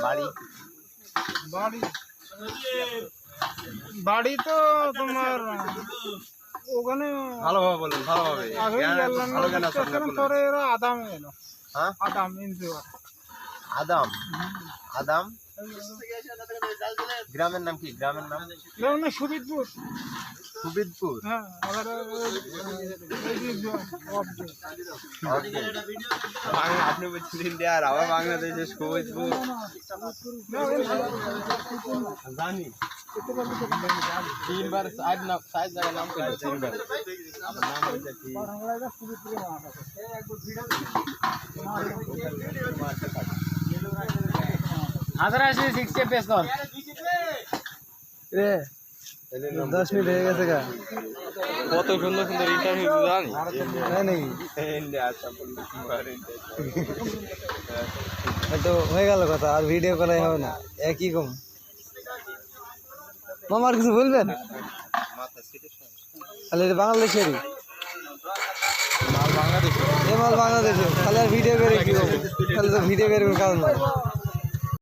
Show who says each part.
Speaker 1: বাড়ি
Speaker 2: বাড়ি বাড়ি তো তোমার ওখানে
Speaker 1: ভালোভাবে বলুন, ভালোভাবে।
Speaker 2: আগেই গেলাম
Speaker 1: ভালো জ্ঞান আছে আপনার, বলুন।
Speaker 2: পরে এরা আদাম এলো।
Speaker 1: হ্যাঁ?
Speaker 2: আদাম ইনজুয়ার
Speaker 1: আদাম। আদাম গ্রামের নাম কি? গ্রামের নাম
Speaker 2: না সুবিদপুর।
Speaker 1: সুবিদপুর।
Speaker 2: হ্যাঁ আবার
Speaker 1: আপনি বলছেন ইন্ডিয়া আর আবার বাংলাদেশের সুবিদপুর। জানি তিনবার সাইড জায়গার নাম করে তিনবার নাম হয়েছে কি
Speaker 3: আধার আসলে 60 পেস কর রে 10 মিনিট হয়ে গেছে গা।
Speaker 1: কত সুন্দর সুন্দর ইন্টারভিউ জানি
Speaker 3: তাই নাকি?
Speaker 1: ইন্ডিয়া
Speaker 3: তো হয়ে গেল কথা, আর ভিডিও করাই হবে না, একই কম। মামার কিছু বলবেন? তাহলে এটা বাংলাদেশেরই
Speaker 1: বাংলাদেশ
Speaker 3: এ মাল বাংলাদেশে, তাহলে আর ভিডিও করে কি করবো? তাহলে তো ভিডিও করে কারণ